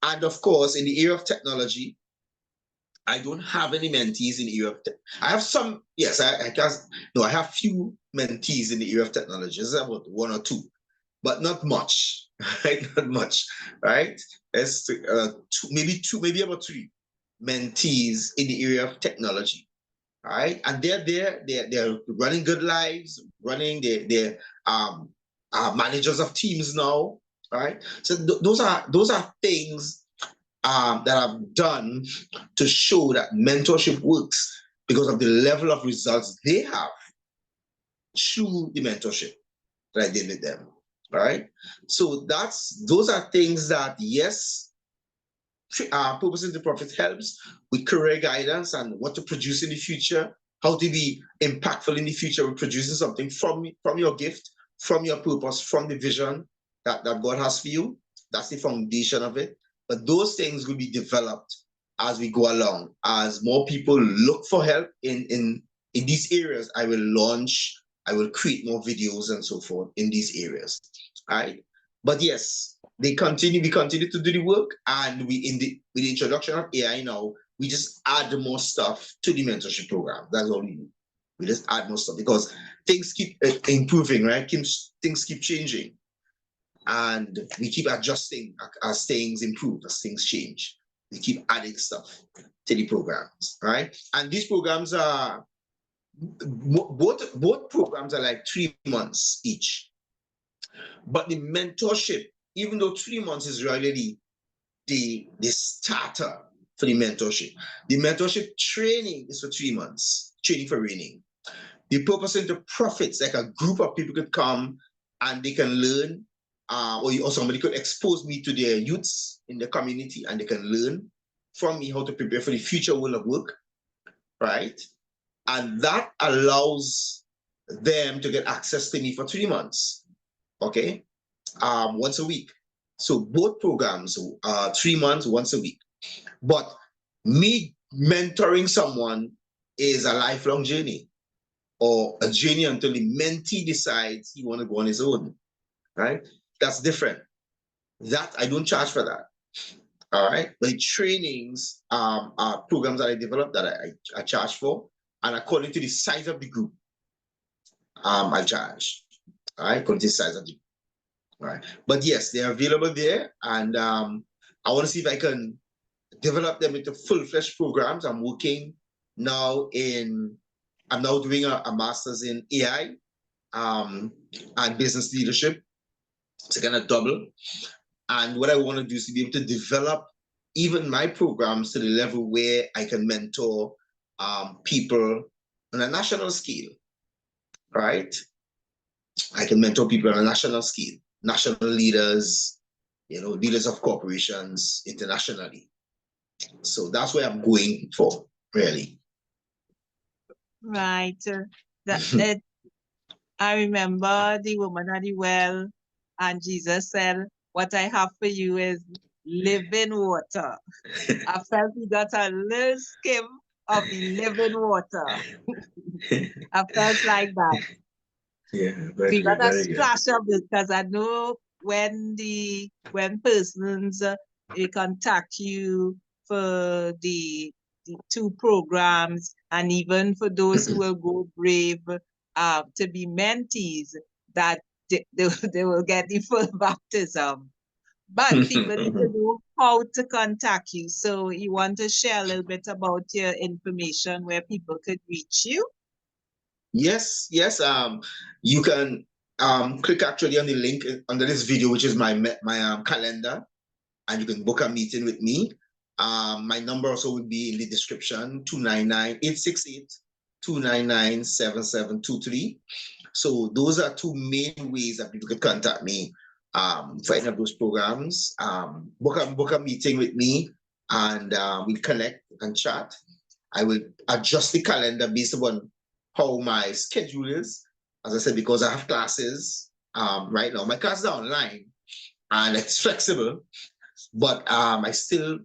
And of course, in the area of technology, I don't have any mentees in the area of I have some, yes, I can no, I have few mentees in the area of technology. It's about one or two, but not much, right? Not much, right? It's maybe about three mentees in the area of technology, right? And they're there, they're running good lives, they're managers of teams now, right? So those are things that I've done to show that mentorship works because of the level of results they have through the mentorship that I did with them, right? So those are things that, yes, Purpose in the Profit helps with career guidance and what to produce in the future, how to be impactful in the future with producing something from your gift, from your purpose, from the vision that God has for you. That's the foundation of it. But those things will be developed as we go along. As more people look for help in these areas, I will create more videos and so forth in these areas. All right. But yes, we continue to do the work, and with the introduction of AI now, we just add more stuff to the mentorship program. That's all we do. We just add more stuff because things keep improving, right? Things keep changing. And we keep adjusting as things improve, as things change. We keep adding stuff to the programs, right? And these programs are both programs are like 3 months each. But the mentorship, even though 3 months is really the starter for the mentorship training is for 3 months, training for reigning. The purpose into profits, like a group of people could come and they can learn, or somebody could expose me to their youths in the community and they can learn from me how to prepare for the future world of work, right? And that allows them to get access to me for 3 months, okay? Once a week. So both programs, 3 months, once a week. But me mentoring someone is a lifelong journey, or a journey until the mentee decides he want to go on his own, right? That's different. That I don't charge for that. All right. The trainings are programs that I developed that I charge for. And according to the size of the group, I charge. All right, according to the size of the group. All right. But yes, they're available there. And I want to see if I can develop them into full-fledged programs. I'm now doing a master's in AI and business leadership. It's kind of double. And what I want to do is to be able to develop even my programs to the level where I can mentor people on a national scale, right? I can mentor people on a national scale, national leaders, leaders of corporations internationally. So that's where I'm going for, really. Right. I remember the woman at the well, and Jesus said, "What I have for you is living water." I felt we got a little skim of the living water. I felt like that. Yeah, very We got good, a very good. splash of it because I know when persons they contact you for the two programs, and even for those who will go brave to be mentees, that they will get the full baptism. But people need to know how to contact you. So you want to share a little bit about your information where people could reach you? Yes, yes. You can click actually on the link under this video, which is my calendar, and you can book a meeting with me. My number also will be in the description: 299-868-299-7723. So those are two main ways that people could contact me for any of those programs. Book a meeting with me, and we'll connect and chat. I will adjust the calendar based upon how my schedule is. As I said, because I have classes right now. My classes are online and it's flexible, but I still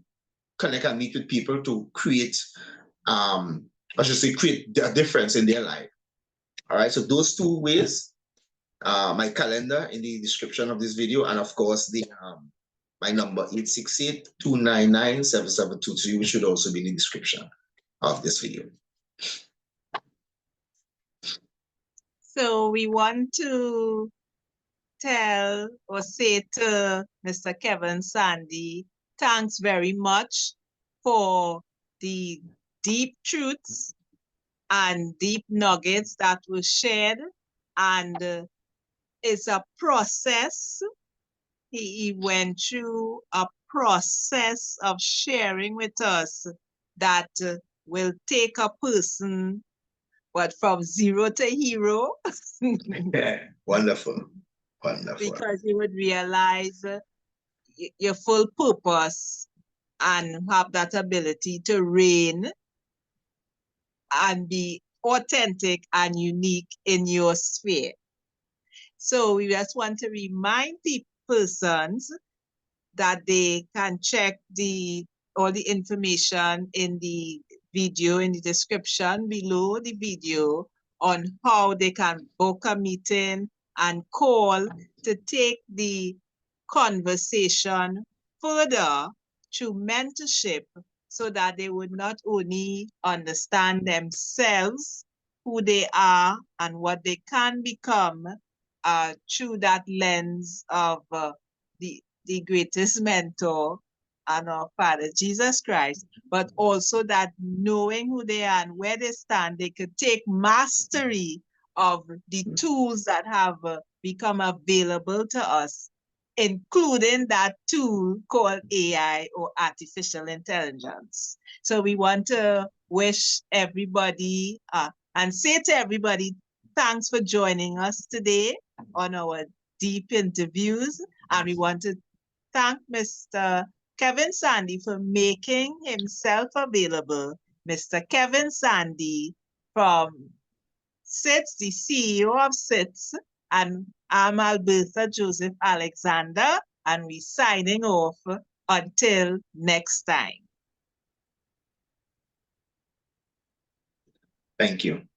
connect and meet with people to create, create a difference in their life. All right, so those two ways, my calendar in the description of this video, and of course my number 868-299-7723, which should also be in the description of this video. So we want to tell or say to Mr. Kevin Sandy, thanks very much for the deep truths and deep nuggets that were shared. And it's a process. He went through a process of sharing with us that will take a person, but from zero to hero. Wonderful. Wonderful. Because you would realize your full purpose and have that ability to reign and be authentic and unique in your sphere. So we just want to remind the persons that they can check all the information in the video, in the description below the video, on how they can book a meeting and call to take the conversation further through mentorship so that they would not only understand themselves, who they are, and what they can become through that lens of the greatest mentor and our Father Jesus Christ, but also that knowing who they are and where they stand, they could take mastery of the tools that have become available to us, including that tool called AI or artificial intelligence. So we want to wish everybody and say to everybody, thanks for joining us today on our deep interviews. And we want to thank Mr. Kevin Sandy for making himself available. Mr. Kevin Sandy from SITS, the CEO of SITS, and I'm Albertha Joseph Alexander, and we're signing off until next time. Thank you.